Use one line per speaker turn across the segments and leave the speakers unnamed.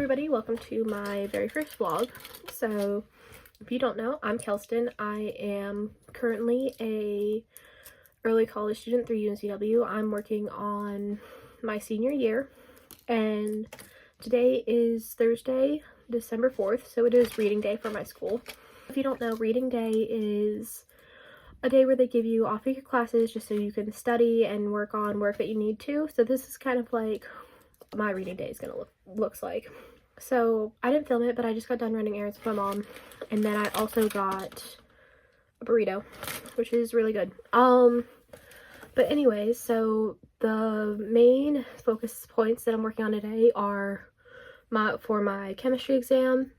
everybody, welcome to my very first vlog. So if you don't know, I'm Kelston. I am currently a early college student through UNCW. I'm working on my senior year, and today is Thursday, December 4th, so it is reading day for my school. If you don't know, reading day is a day where they give you off of your classes just so you can study and work on work that you need to. So this is kind of like my reading day is gonna looks like. So I didn't film it, but I just got done running errands with my mom, and then I also got a burrito, which is really good. But anyways, so the main focus points that I'm working on today are for my chemistry exam,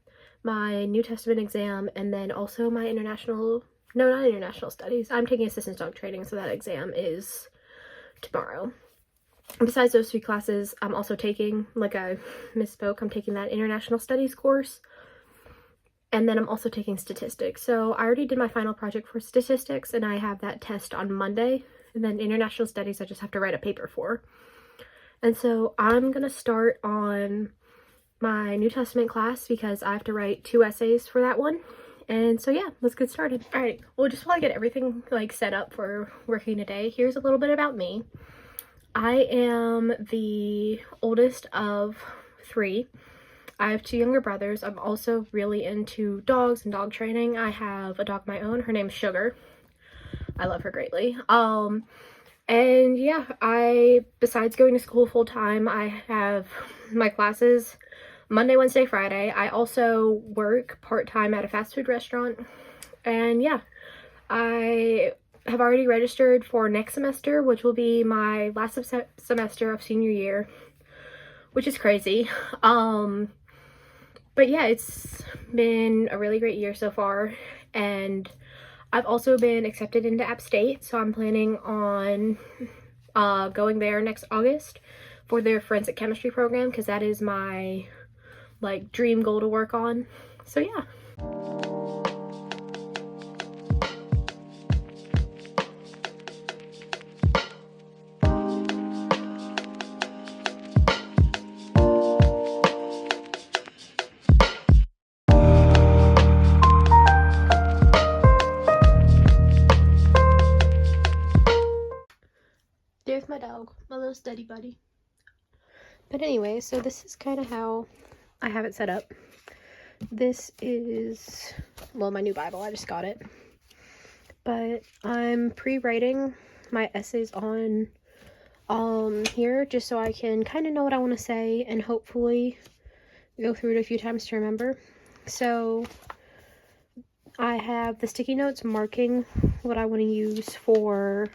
my New Testament exam, and then also my not international studies. I'm taking assistance dog training, so that exam is tomorrow. Besides those three classes, I'm also taking, like I misspoke, I'm taking that international studies course, and then I'm also taking statistics. So I already did my final project for statistics, and I have that test on Monday, and then international studies I just have to write a paper for. And so I'm gonna start on my New Testament class because I have to write 2 essays for that one. And so yeah, let's get started. All right, well, just while I get everything like set up for working today, here's a little bit about me. I am the oldest of 3. I have 2 younger brothers. I'm also really into dogs and dog training. I have a dog of my own. Her name's Sugar. I love her greatly. And yeah, besides going to school full time, I have my classes Monday, Wednesday, Friday. I also work part-time at a fast food restaurant. And yeah, I have already registered for next semester, which will be my last semester of senior year, which is crazy. But yeah, it's been a really great year so far, and I've also been accepted into App State, so I'm planning on going there next August for their forensic chemistry program, because that is my like dream goal to work on. So yeah. There's my dog, my little study buddy. But anyway, so this is kind of how I have it set up. This is, well, my new Bible. I just got it. But I'm pre-writing my essays on here just so I can kind of know what I want to say and hopefully go through it a few times to remember. So I have the sticky notes marking what I want to use for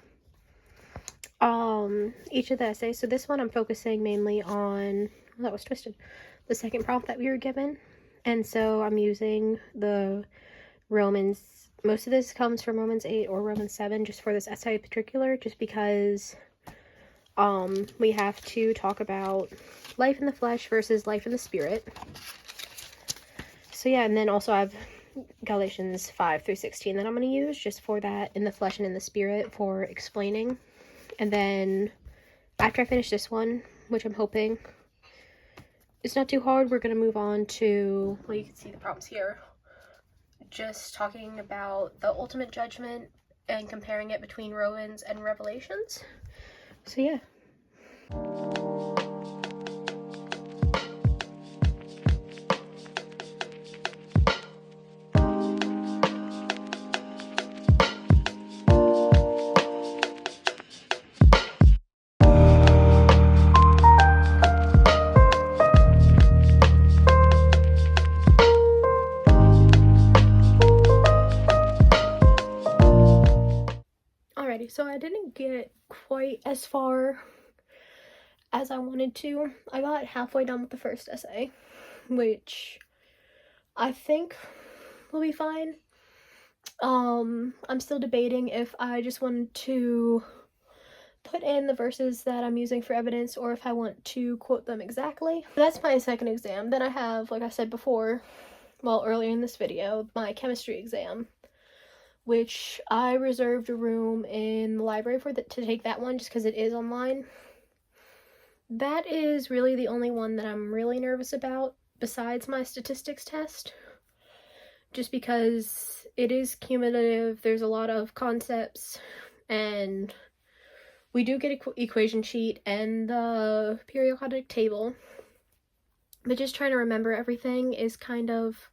each of the essays. So this one I'm focusing mainly on, oh, that was twisted, the second prompt that we were given. And so I'm using the Romans, most of this comes from Romans 8 or Romans 7 just for this essay in particular, just because we have to talk about life in the flesh versus life in the spirit. So yeah, and then also I have Galatians 5 through 16 that I'm going to use just for that in the flesh and in the spirit for explaining. And then after I finish this one, which I'm hoping it's not too hard, we're going to move on to, well, you can see the prompts here, just talking about the ultimate judgment and comparing it between Romans and Revelations. So yeah. So I didn't get quite as far as I wanted to. I got halfway done with the first essay, which I think will be fine. I'm still debating if I just wanted to put in the verses that I'm using for evidence or if I want to quote them exactly. That's my second exam. Then I have, like I said before, well, earlier in this video, my chemistry exam, which I reserved a room in the library to take that one just because it is online. That is really the only one that I'm really nervous about besides my statistics test, just because it is cumulative. There's a lot of concepts, and we do get an equation sheet and the periodic table, but just trying to remember everything is kind of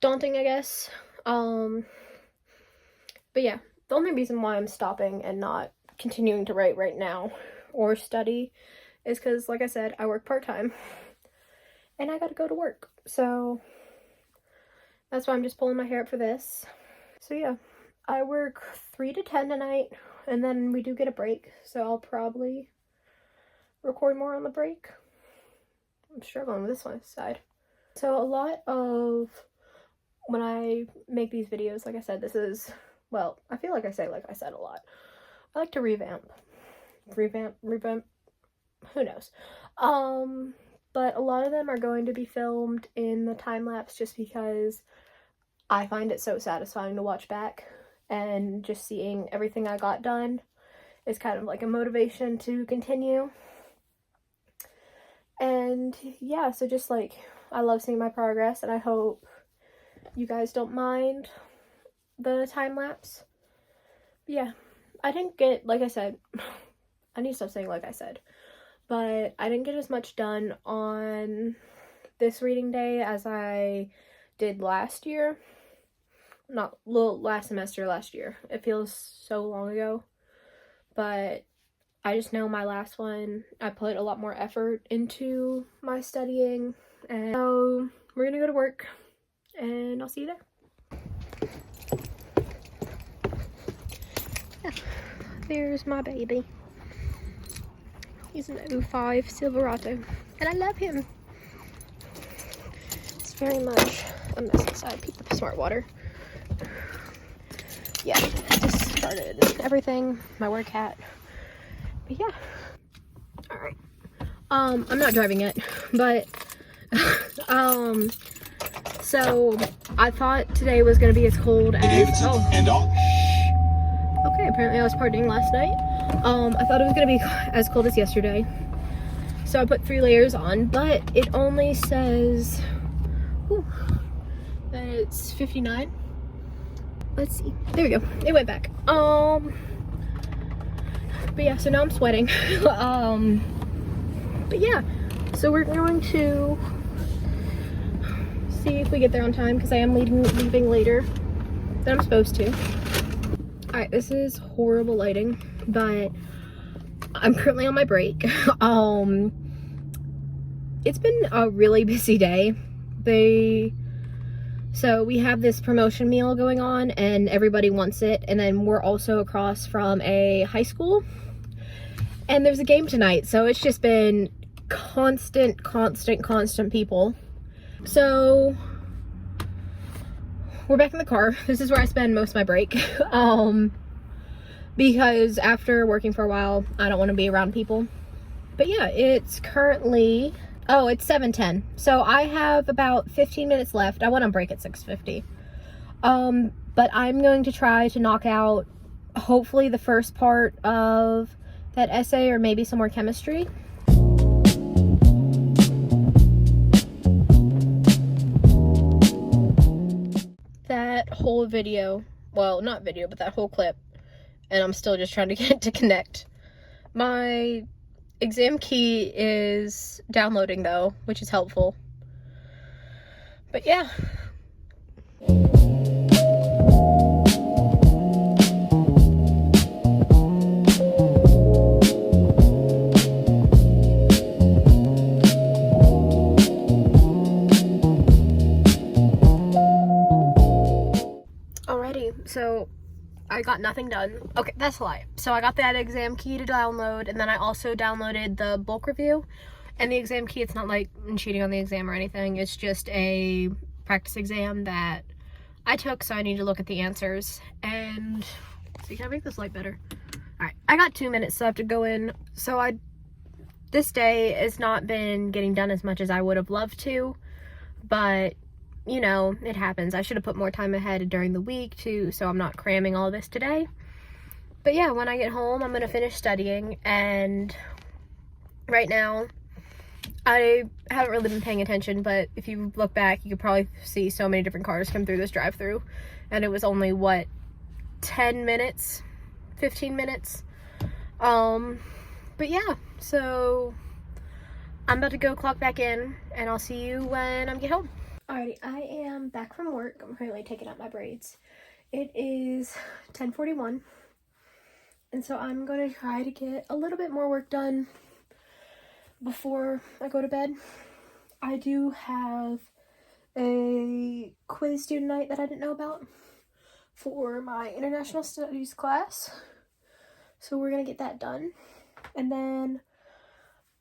daunting, I guess. But yeah, the only reason why I'm stopping and not continuing to write right now or study is because, like I said, I work part-time and I gotta go to work. So that's why I'm just pulling my hair up for this. So yeah, I work 3 to 10 tonight, and then we do get a break, so I'll probably record more on the break. I'm struggling with this one side. So a lot of when I make these videos, like I said, this is, well, I feel like I say like I said a lot. I like to revamp, who knows. But a lot of them are going to be filmed in the time lapse just because I find it so satisfying to watch back, and just seeing everything I got done is kind of like a motivation to continue. And yeah, so just like, I love seeing my progress, and I hope you guys don't mind the time lapse. But yeah, I didn't get, like I said, I need to stop saying like I said, but I didn't get as much done on this reading day as I did last year. Not last semester, last year. It feels so long ago, but I just know my last one, I put a lot more effort into my studying. And so we're gonna go to work, and I'll see you there. Yeah, there's my baby. He's an 05 Silverado, and I love him. It's very much a mess inside. Pick up smart water. Yeah, just started everything, my work hat. But yeah. Alright. I'm not driving yet, but so I thought today was gonna be as cold as okay, apparently I was partying last night. I thought it was gonna be as cold as yesterday. So I put 3 layers on, but it only says that it's 59. Let's see. There we go. It went back. But yeah, so now I'm sweating. But yeah, so we're going to see if we get there on time, because I am leaving later than I'm supposed to. Alright, this is horrible lighting, but I'm currently on my break. It's been a really busy day. So we have this promotion meal going on, and everybody wants it, and then we're also across from a high school, and there's a game tonight, so it's just been constant people. So we're back in the car. This is where I spend most of my break, because after working for a while, I don't want to be around people. But yeah, it's currently, it's 7:10. So I have about 15 minutes left. I went on break at 6:50. But I'm going to try to knock out, hopefully, the first part of that essay, or maybe some more chemistry. That whole video, well, not video, but that whole clip, and I'm still just trying to get it to connect. My exam key is downloading though, which is helpful. But yeah. Alrighty, so I got nothing done. Okay, that's a lie. So I got that exam key to download, and then I also downloaded the bulk review. And the exam key, it's not like I'm cheating on the exam or anything. It's just a practice exam that I took, so I need to look at the answers. And, see, can I make this light better? Alright, I got 2 minutes, so I have to go in. So this day has not been getting done as much as I would have loved to, but you know, it happens. I should have put more time ahead during the week too, so I'm not cramming all this today. But yeah, when I get home, I'm gonna finish studying, and right now I haven't really been paying attention, but if you look back, you could probably see so many different cars come through this drive-thru, and it was only, what, 10 minutes, 15 minutes. But yeah, so I'm about to go clock back in, and I'll see you when I get home. Alrighty, I am back from work. I'm currently taking out my braids. It is 10:41, and so I'm going to try to get a little bit more work done before I go to bed. I do have a quiz due tonight that I didn't know about for my international studies class, so we're going to get that done. And then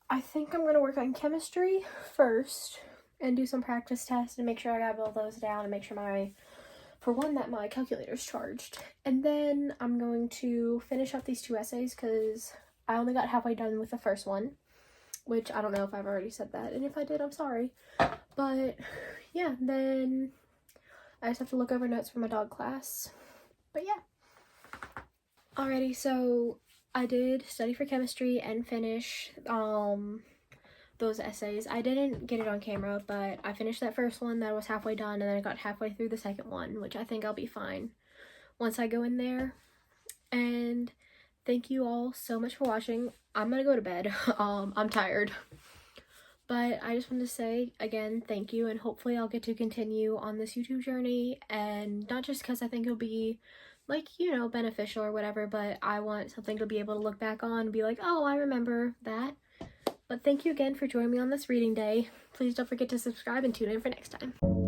I think I'm going to work on chemistry first and do some practice tests and make sure I got all those down and make sure that my calculator's charged. And then I'm going to finish up these 2 essays because I only got halfway done with the first one, which I don't know if I've already said that, and if I did, I'm sorry. But yeah, then I just have to look over notes for my dog class. But yeah. Alrighty, so I did study for chemistry and finish those essays. I didn't get it on camera, but I finished that first one that was halfway done, and then I got halfway through the second one, which I think I'll be fine once I go in there. And thank you all so much for watching. I'm gonna go to bed. I'm tired. But I just wanted to say, again, thank you, and hopefully I'll get to continue on this YouTube journey, and not just because I think it'll be, like, you know, beneficial or whatever, but I want something to be able to look back on and be like, oh, I remember that. But thank you again for joining me on this reading day. Please don't forget to subscribe and tune in for next time.